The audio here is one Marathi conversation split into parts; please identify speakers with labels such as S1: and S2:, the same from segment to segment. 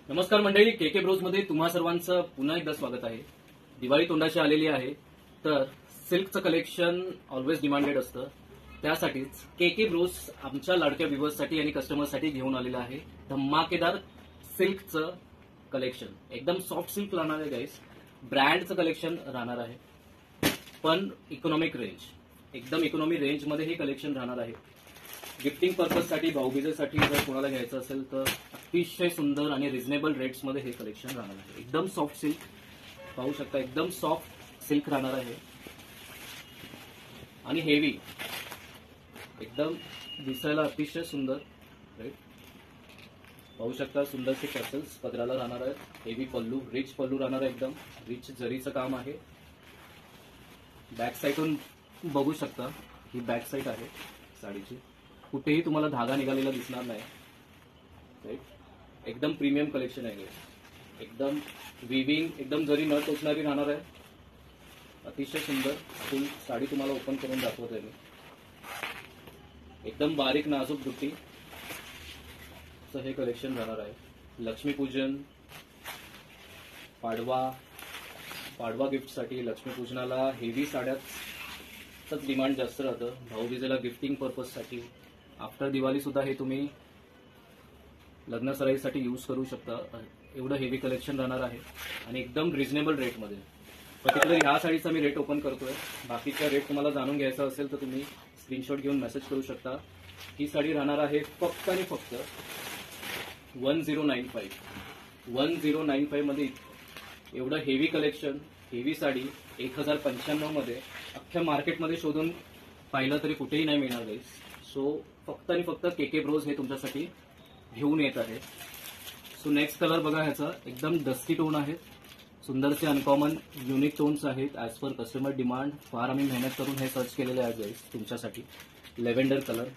S1: नमस्कार मंडळी, केके ब्रोज मध्ये तुम्हा सर्वांचं पुन्हा एकदा स्वागत आहे। दिवाळी तोंडाशी आलेली आहे, तर सिल्कचं कलेक्शन ऑलवेज डिमांडेड असतं। त्यासाठीच केके ब्रोज आमच्या लाडक्या व्ह्यूअर्ससाठी आणि कस्टमर्ससाठी घेऊन आलेलं आहे धमाकेदार सिल्कचं कलेक्शन। एकदम सॉफ्ट सिल्क राहणार आहे गाईस, ब्रँडचं कलेक्शन राहणार आहे, पण इकॉनॉमिक रेंज, एकदम इकॉनॉमी रेंज मध्ये हे कलेक्शन राहणार आहे। गिफ्टिंग पर्पजसाठी, भाऊबीजेसाठी जर कोणाला घ्यायचं असेल तर अतिशय सुंदर आणि रिझनेबल रेट्स मध्ये हे कलेक्शन राहणार आहे। एकदम सॉफ्ट सिल्क पाहू शकता, एकदम सॉफ्ट सिल्क राहणार आहे आणि हेवी, एकदम दिसायला अतिशय सुंदर। राईट, पाहू शकता सुंदरसे टर्सल्स पदराला राहणार आहेत। हेवी पल्लू, रिच पल्लू राहणार आहे, एकदम रिच जरीचं काम आहे। बॅक साईडून बघू शकता, ही बॅक साईड आहे साडीची, कुठेही तुम्हाला धागा निघालेला दिसणार नाही। राईट, एकदम प्रीमियम कलेक्शन आहे, एकदम विविंग, एकदम जरी न टोचणारी राहणार आहे। अतिशय सुंदर फुल साडी तुम्हाला ओपन करून दाखवत आहे मी। एकदम बारीक नाजूक बुट्टी हे कलेक्शन राहणार आहे। लक्ष्मीपूजन, पाडवा गिफ्टसाठी, लक्ष्मीपूजनाला हेवी साड्याच डिमांड जास्त राहतं। भाऊबीजेला गिफ्टिंग पर्पजसाठी, आफ्टर दिवाळी सुद्धा हे तुम्ही लग्न सराईसाठी यूज करू शकता। एवढं हेवी कलेक्शन राहणार आहे आणि एकदम रिझनेबल रेटमध्ये। पर्टिक्युलर ह्या साडीचा मी रेट ओपन करतोय, बाकीचा रेट तुम्हाला जाणून घ्यायचा असेल तर तुम्ही स्क्रीनशॉट घेऊन मेसेज करू शकता। ही साडी राहणार आहे फक्त आणि फक्त 1095 मध्ये। एवढं हेवी कलेक्शन, हेवी साडी 1095 मध्ये अख्ख्या मार्केटमध्ये शोधून पाहिलं तरी कुठेही नाही मिळणार गाईस। सो फक्त आणि फक्त केके ब्रोज हे तुमच्यासाठी घेऊन येत आहे। सो नेक्स्ट कलर बघा, ह्याचा एकदम डस्टी टोन आहे, सुंदरसे अनकॉमन युनिक टोन्स आहेत ऍज पर कस्टमर डिमांड। फार आम्ही मेहनत करून हे सर्च केलेले आहे गाईस तुमच्यासाठी। Lavender colour,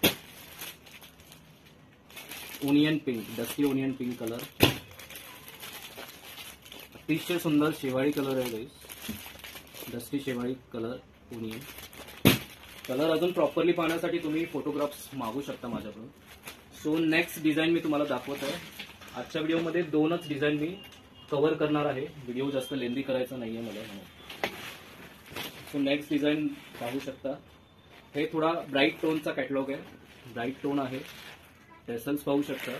S1: onion pink, dusty onion pink colour, अतिशय सुंदर शेवाळी कलर आहे गाईस, डस्टी शेवाळी कलर ओनियन कलर। अजून प्रॉपरली पाहण्यासाठी तुम्ही फोटोग्राफ्स मागू शकता माझ्याकडून। सो नेक्स्ट डिझाईन मी तुम्हाला दाखवत आहे। आजच्या व्हिडिओमध्ये दोनच डिझाईन मी कव्हर करणार आहे, व्हिडिओ जास्त लेंदी करायचा नाहीये मला म्हणून। सो नेक्स्ट डिझाईन पाहू शकता, हे थोडा ब्राईट टोनचा कॅटलॉग आहे, ब्राईट टोन आहे। टेसल्स पाहू शकता,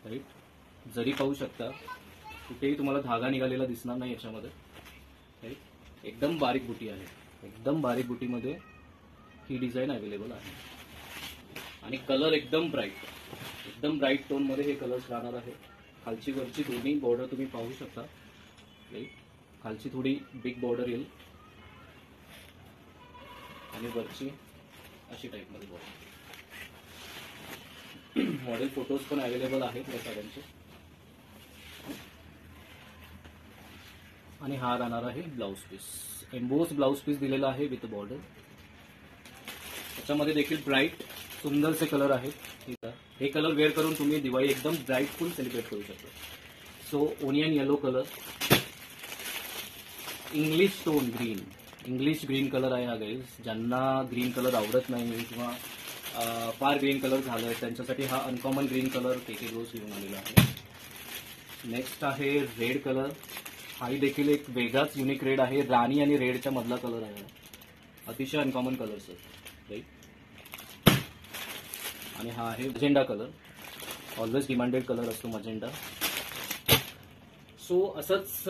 S1: राईट, जरी पाहू शकता, कुठेही तुम्हाला धागा निघालेला दिसणार नाही याच्यामध्ये। राईट, एकदम बारीक बुटी आहे, एकदम बारीक बुटीमध्ये ही डिझाईन अवेलेबल आहे आणि कलर एकदम ब्राईट टोन मध्ये हे कलर्स राहणार आहे। खालची वरची दोन्ही बॉर्डर तुम्ही पाहू शकता, राईट, खालची थोडी बिग बॉर्डर येईल आणि वरची अशी टाईप मध्ये बॉर्डर। मॉडेल फोटोज पण अवेलेबल आहेत या साड्यांचे। आणि हा राहणार आहे blouse piece, emboss blouse piece दिलेला आहे विथ बॉर्डर। त्याच्यामध्ये देखील ब्राईट सुंदरसे कलर आहेत। हे कलर वेअर करून तुम्ही दिवाळी एकदम ब्राईटफुल सेलिब्रेट करू शकता। So onion yellow colour, English tone green, English green colour आहे हा गाईज। ज्यांना ग्रीन कलर आवडत नाही किंवा फार ग्रीन कलर झालं त्यांच्यासाठी हा uncommon green colour KK Bros घेऊन आलेला आहे। नेक्स्ट आहे रेड कलर, हाही देखील एक वेगळाच युनिक रेड आहे, राणी आणि रेडच्या मधला कलर आहे, अतिशय अनकॉमन कलर्स आहेत, राईट। आणि हा आहे magenta colour, always demanded colour असतो मजेंडा। सो असंच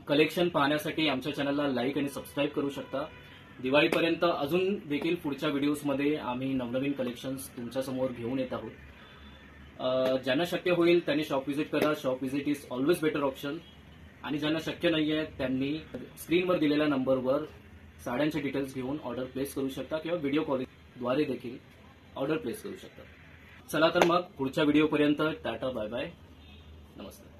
S1: कलेक्शन पाहण्यासाठी आमच्या चॅनलला लाईक आणि सबस्क्राईब करू शकता। दिवाळीपर्यंत अजून देखील पुढच्या व्हिडिओजमध्ये आम्ही नवनवीन कलेक्शन्स तुमच्यासमोर घेऊन येत आहोत। ज्यांना शक्य होईल त्यांनी शॉप व्हिजिट करा, shop visit is always better option. आणि ज्यांना शक्य नाहीये त्यांनी स्क्रीनवर दिलेल्या नंबरवर साड्यांचे डिटेल्स घेऊन ऑर्डर प्लेस करू शकता किंवा व्हिडिओ कॉलिंगद्वारे देखील ऑर्डर प्लेस करू शकता। चला तर मग पुढच्या व्हिडिओपर्यंत टाटा, बाय बाय, नमस्ते।